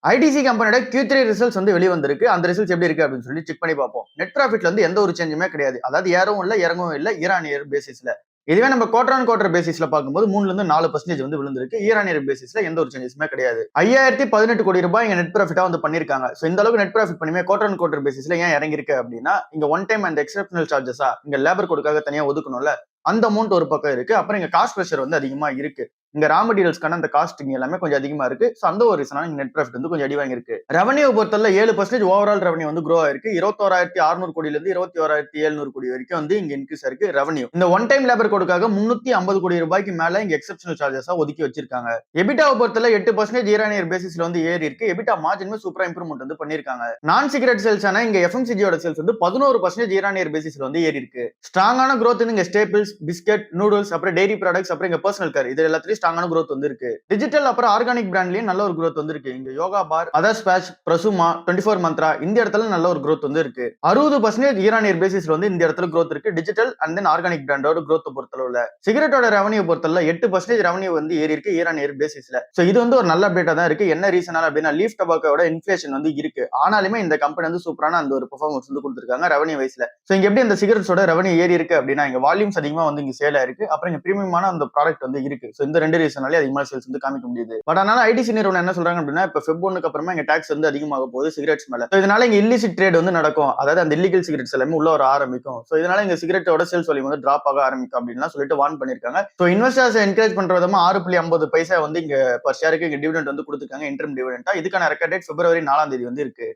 ITC கம்பெனியோட Q3 results வந்து வெளிவந்திருக்கு. அந்த ரிசல்ட்ஸ் எப்படி இருக்கு அப்படின்னு சொல்லி செக் பண்ணி பார்ப்போம். நெட் ப்ராஃபிட்ல வந்து எந்த ஒரு சேஞ்சுமே கிடையாது. அதாவது ஏறவும் இல்ல, இறங்கவும் இல்ல இயர் ஆன் இயர் பேசிஸ்ல. இதுவே நம்ம குவார்டர் ஆன் குவார்டர் பேசிஸ்ல பார்க்கும்போது 3ல இருந்து 4% வந்து விழுந்திருக்கு. இயர் ஆன் இயர் பேசிஸ்ல எந்த ஒரு சேஞ்சஸுமே கிடையாது. 5018 கோடி ரூபாய் இங்க நெட் ப்ராஃபிட்டா வந்து பண்ணிருக்காங்க. சோ இந்த அளவுக்கு நெட் ப்ராஃபிட் பண்ணியுமே குவார்டர் ஆன் குவார்டர் பேசிஸ்ல ஏன் இறங்கி இருக்கு அப்படின்னா, இங்க ஒன் டைம் அண்ட் எக்ஸப்ஷனல் சார்ஜஸா இங்க லேபர் கோடுக்காக தனியா ஒதுக்கணும்ல, அந்த அமௌண்ட் ஒரு பக்கம் இருக்கு. அப்புறம் இங்க காஸ்ட் பிரஷர் வந்து அதிகமா இருக்கு. இங்க ரா மெட்டீரியல்ஸ்க்கான அந்த காஸ்டிங் எல்லாமே கொஞ்சம் அதிகமா இருக்கு. சோ அந்த ஒரு ரீசனால நெட் ப்ராஃபிட் வந்து கொஞ்சம் அடி வாங்கியிருக்கு. ரெவென்யூ பொறுத்தவரை 7% ஓவரால் ரெவென்யூ வந்து க்ரோ ஆயிருக்கு. 21,600 கோடியில இருந்து 21,700 கோடி வரைக்கும் வந்து இங்க இன்க்ரீஸ் ஆயிருக்கு ரெவென்யூ. இந்த ஒன் டைம் லேபர் கோடுக்காக 350 கோடி ரூபாய்க்கு மேல இங்க எக்ஸப்ஷனல் சார்ஜஸா ஒதுக்கி வச்சிருக்காங்க. எபிட்டாவை பொறுத்தவரை 8% இயர் ஆன் இயர் பேசிஸ்ல வந்து ஏறி இருக்கு. எபிட்டா மார்ஜினுமே சூப்பரா இம்ப்ரூவ்மெண்ட் வந்து பண்ணிருக்காங்க. நான் சிகரெட் சேல்ஸ் ஆன இங்க எஃப்எம்சிஜியோட சேல்ஸ் வந்து 11% இயர் ஆன் இயர் பேசிஸ்ல வந்து ஏறி இருக்கு. ஸ்ட்ராங்கான growth வந்து இங்க ஸ்டேபிள்ஸ், பிஸ்கட், நூடுல்ஸ், அப்புறம் டெய்ரி ப்ராடக்ட்ஸ், அப்புறம் இங்க பர்சனல் கேர் இது எல்லாத்துலயும் ஸ்ட்ராங்கான growth வந்து இருக்கு. டிஜிட்டல் அப்புறம் ஆர்கானிக் பிராண்ட்லயும் நல்ல ஒரு growth வந்து இருக்கு. இங்க யோகா பார், அதர்ஸ் பேட்ச், பிரசுமா, 24 மந்த்ரா இந்த இடத்துல நல்ல ஒரு growth வந்து இருக்கு. 60% இயர் ஆன் இயர் பேசிஸ்ல வந்து இந்த இடத்துல growth இருக்கு. டிஜிட்டல் அண்ட் தென் ஆர்கானிக் பிராண்டோட growth பொறுத்தளவுல சிகரெட்டோட ரெவென்யூ பொறுத்தளவுல 8% ரெவென்யூ வந்து ஏறி இருக்கு இயர் ஆன் இயர் பேசிஸ்ல. சோ இது வந்து ஒரு நல்ல அப்டேட்டா தான் இருக்கு. என்ன ரீசனால அப்படின்னா லீஃப் டொபாக்கோட இன்ஃப்ளேஷன் வந்து இருக்கு. ஆனாலுமே இந்த கம்பெனி வந்து சூப்பரான அந்த ஒரு பெர்ஃபார்மன்ஸ் வந்து கொடுத்திருக்காங்க ரெவென்யூ வைஸ்ல. சோ இங்க எப்படி இந்த சிகரெட்ஸோட ரெவென்யூ ஏறி இருக்கு அப்படின்னா இங்க வால்யூம்ஸ் அதிகமா வந்து இங்க சேல் ஆயிருக்கு. அப்புறம் இங்க பிரீமியமான அந்த ப்ராடக்ட் வந்து இருக்கு. சோ இந்த ரெண்டு ரீசனாலே அதிகமா சேல்ஸ் வந்து காமிக்க முடியுது. பட் அதனால ஐடிசி நிறுவனம் என்ன சொல்றாங்க அப்படின்னா இப்ப Feb 1க்கு அப்புறமா இங்க டாக்ஸ் வந்து அதிகமாக போகுது சிகரெட்ஸ் மேல. சோ இதனால இங்க இல்லிசிட் ட்ரேட் வந்து நடக்கும். அதாவது அந்த இல்லீகல் சிகரெட்ஸ் எல்லாமே உள்ள வர ஆரம்பிக்கும். சோ இதனால இங்க சிகரெட்டோட சேல்ஸ் வால்யூம் வந்து டிராப் ஆக ஆரம்பிக்கும் அப்படின்னு சொல்லிட்டு வார்ன் பண்ணிருக்காங்க. சோ இன்வெஸ்டர்ஸ் என்கரேஜ் பண்ற விதமா 6.50 பைசா வந்து இங்க பர் ஷேருக்கு இங்க டிவிடெண்ட் வந்து கொடுத்திருக்காங்க இன்டர்ம் டிவிடெண்டா. இதுக்கான ரெக்கார்ட் டேட் February 4 வந்து இருக்கு.